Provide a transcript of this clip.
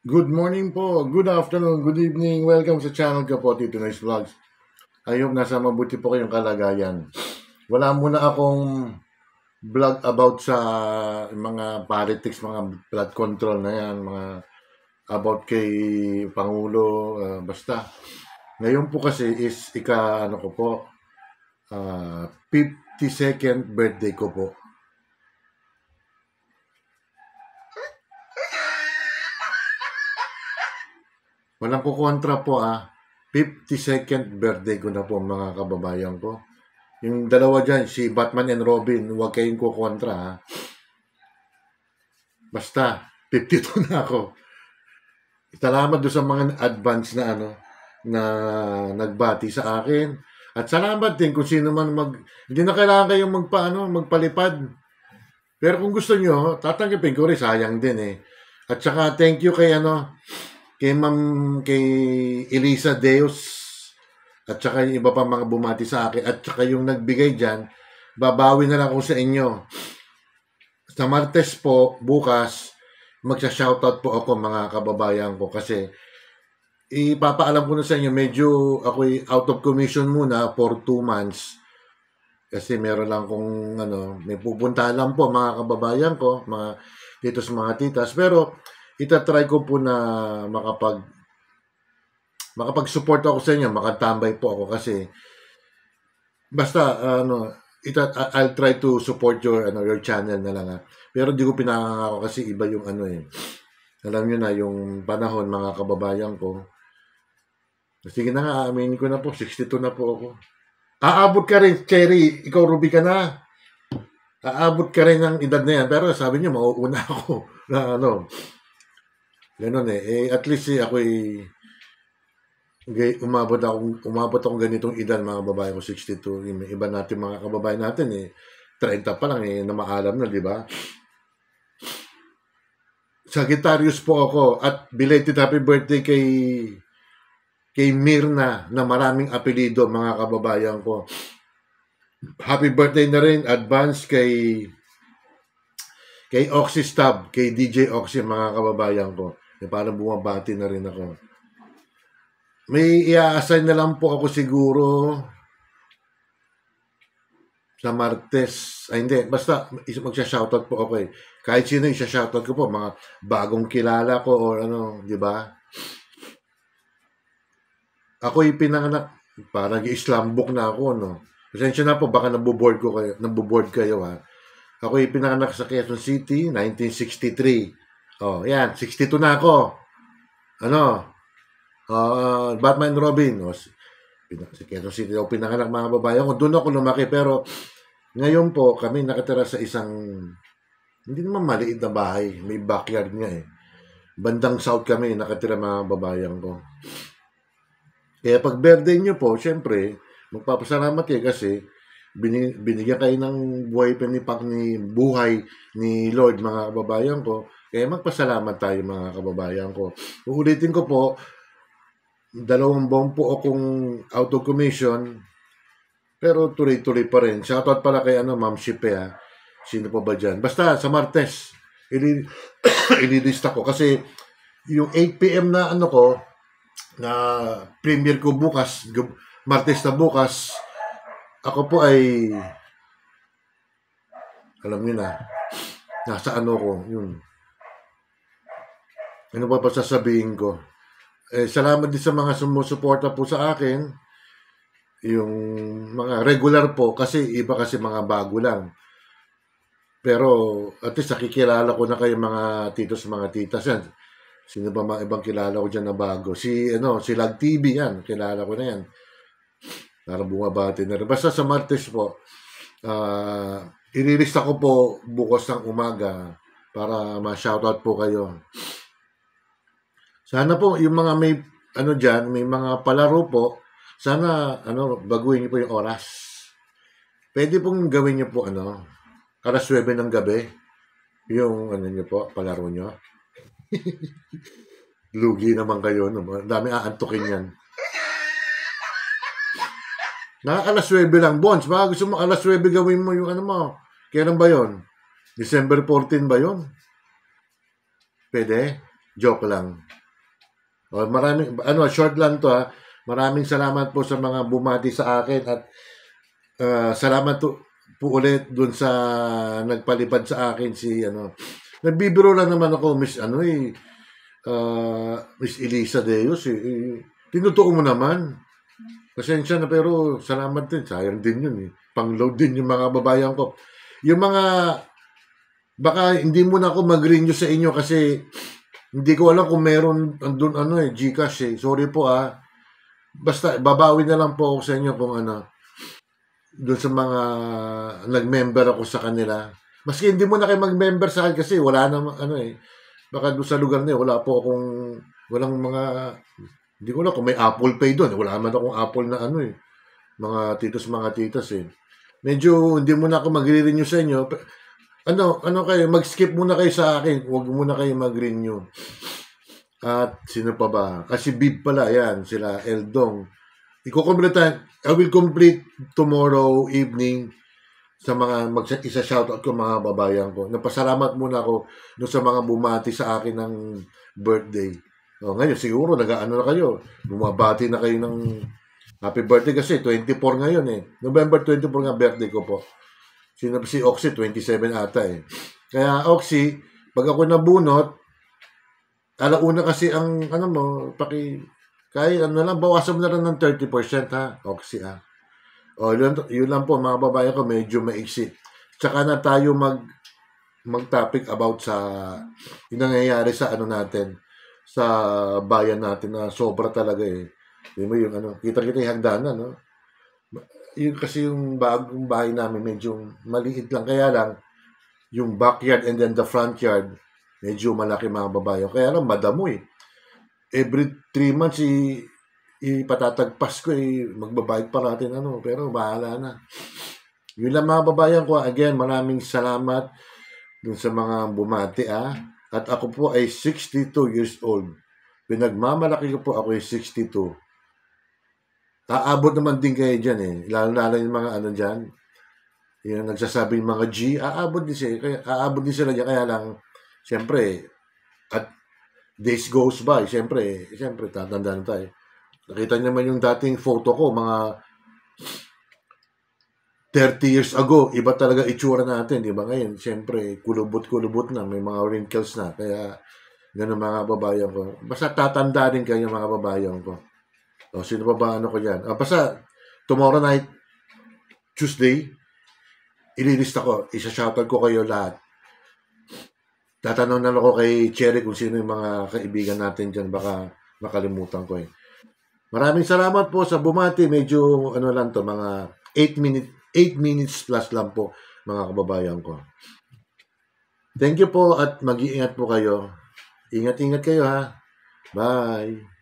Good morning po, good afternoon, good evening. Welcome sa channel ko po, Tito Nice Vlogs. I hope nasa mabuti po kayong kalagayan. Wala muna akong vlog about sa mga politics, mga blood control na yan, mga about kay Pangulo, basta. Ngayon po kasi is ano ko po, 52nd birthday ko po. Walang kukontra po 52nd birthday ko na po mga kababayan ko. Yung dalawa dyan, si Batman and Robin, huwag kayong kukontra Basta, 52 na ako. Salamat doon sa mga advance na na nagbati sa akin. At salamat din kung sino man hindi na kailangan kayong magpalipad. Pero kung gusto nyo, tatanggapin ko rin, sayang din eh. At saka thank you kay Elisa Deus at saka yung iba pa mga bumati sa akin at saka yung nagbigay dyan, babawi na lang ako sa inyo. Sa Martes po, bukas, magsha-shoutout po ako mga kababayan ko kasi ipapaalam ko na sa inyo, medyo ako'y out of commission muna for 2 months. Kasi meron lang kung may pupuntahan lang po mga kababayan ko, mga titos, mga titas. Pero itatry ko po na makapag-support ako sa inyo, makatambay po ako kasi basta I'll try to support your channel na lang Pero di ko pinangako kasi iba yung Alam niyo na yung panahon mga kababayan ko. Sige na nga, aminin ko na po, 62 na po ako. Aabot ka rin, Cherry, ikaw Ruby ka na. Aabot ka rin ng edad na yan, pero sabi niyo mauuna ako na Ganon at least ako'y umabot akong ganitong edad mga babae ko 62. Yung iba natin mga kababayan natin 30 pa lang na maalam na, di ba? Sagittarius po ako at belated happy birthday kay Mirna na maraming apelido mga kababayan ko. Happy birthday na rin advance kay Oxy Stab, kay DJ Oxy mga kababayan ko. Parang bumabati na rin ako. May i-assign na lang po ako siguro sa Martes. Hindi. Basta magsha-shoutout po ako Kahit sino isa-shoutout ko po. Mga bagong kilala ko or di ba? Ako'y pinanganak. Parang Islam book na ako, Pasensya na po. Baka nabuboard kayo, Ako'y pinanganak sa Quezon City, 1963. Yan. 62 na ako. Batman Robin. Sa Quezon City ako pinanganak mga babayan ko. Doon ako lumaki pero ngayon po kami nakatira sa isang hindi naman maliit na bahay. May backyard nga Bandang south kami nakatira mga babayan ko. Kaya pag birthday nyo po, syempre, magpapasalamat kayo kasi binigyan kayo ng buhay ni Lord mga kababayan ko. Kaya magpasalamat tayo mga kababayan ko. Uulitin ko po, 2 buwan po akong out of commission, pero tuloy-tuloy pa rin. Shoutout pala kay Ma'am Shipe Sino pa ba dyan? Basta sa Martes, ililista ko. Kasi yung 8 p.m. na na premiere ko bukas, Martes na bukas, ako po ay alam niyo na, nasa ko, yun. Ano pa sasabihin ko? Salamat din sa mga sumusuporta po sa akin. Yung mga regular po, kasi iba kasi mga bago lang. Pero at least nakikilala ko na kayo mga titos, mga titas yan. Sino ba mga ibang kilala ko dyan na bago? Si Lag TV yan. Kilala ko na yan. Parang bumabati na rin. Basta sa Martes po, ililista ko po bukas ng umaga para ma-shoutout po kayo. Sana po yung mga may dyan, may mga palaro po, sana baguhin niyo po yung oras. Pwede pong gawin niyo po 9:00 ng gabi. Yung niyo po, palaro niyo. Lugi naman kayo, dami aantukin yan. 9:00 lang, Bonds. Baka gusto mo 9:00 gawin mo yung mo. Kailan ba yon? December 14 ba yon? Pwede? Joke lang. O, maraming, short lang to ha. Maraming salamat po sa mga bumati sa akin at salamat po ulit dun sa nagpalipad sa akin si nagbibiro lang naman ako Miss Elisa Deos tinutuo mo naman. Pasensya na pero salamat din. Sayang din yun eh. Pang-load din yung mga babayan ko. Yung mga baka hindi muna ako mag-renew sa inyo kasi hindi ko alam kung meron andun GCash eh. Sorry po ah. Basta babawi na lang po ako sa inyo kung doon sa mga nag-member ako sa kanila. Maski hindi mo na kayo mag-member sa akin kasi wala na baka doon sa lugar na yun, walang mga hindi ko alam kung may Apple Pay doon. Wala man akong Apple na mga mga titos eh. Medyo hindi mo na ako mag-renew sa inyo. Kayo, mag-skip muna kayo sa akin. Huwag muna kayo mag-renew. At sino pa ba? Kasi Bib pala, yan, sila Eldong. I will complete tomorrow evening sa mga isa-shoutout ko mga babayan ko. Napasalamat muna ako doon sa mga bumati sa akin ng birthday. Ngayon, siguro, nag-ano na kayo. Bumabati na kayo ng happy birthday kasi 24 ngayon eh. November 24 nga birthday ko po. Si Oxy, 27 ata eh. Kaya Oxy, pag ako nabunot, alauna kasi ang kahit lang, bawasan mo na lang ng 30% ha, Oxy ha. Yun lang po mga babae ko, medyo maiksi. Tsaka na tayo mag-topic about sa yung nangyayari sa natin, sa bayan natin na sobra talaga eh. Di mo yung kita-kita yung hagdanan, no? Yun kasi yung bagong bahay namin, medyo maliit lang. Kaya lang, yung backyard and then the front yard, medyo malaki mga babae. Kaya lang, madamo eh. Every 3 months, ipatatagpas ko magbabayad pa natin pero bahala na. Yun lang mga babayan ko. Again, maraming salamat dun sa mga bumati At ako po ay 62 years old. Pinagmamalaki ko po ako ay 62. Aabot naman din kayo dyan eh. Lalo yung mga dyan. Yung nagsasabing mga G, aabot din sila dyan. Kaya lang, siyempre, at days goes by, siyempre, tatandaan tayo. Nakita niyo naman yung dating photo ko, mga 30 years ago, iba talaga itsura natin, di ba? Ngayon, siyempre, kulubot-kulubot na, may mga wrinkles na. Kaya, ganun mga babayan ko. Basta tatanda din kayo mga babayan ko. Sino ba ko dyan? Basta, tomorrow night, Tuesday, ililista ko, isa-shoutout ko kayo lahat. Tatanong na ako kay Cherry kung sino yung mga kaibigan natin dyan, baka makalimutan ko eh. Maraming salamat po sa bumati. Medyo lang to, mga 8 minutes plus lang po mga kababayan ko. Thank you po at mag-iingat po kayo. Ingat-ingat kayo ha. Bye.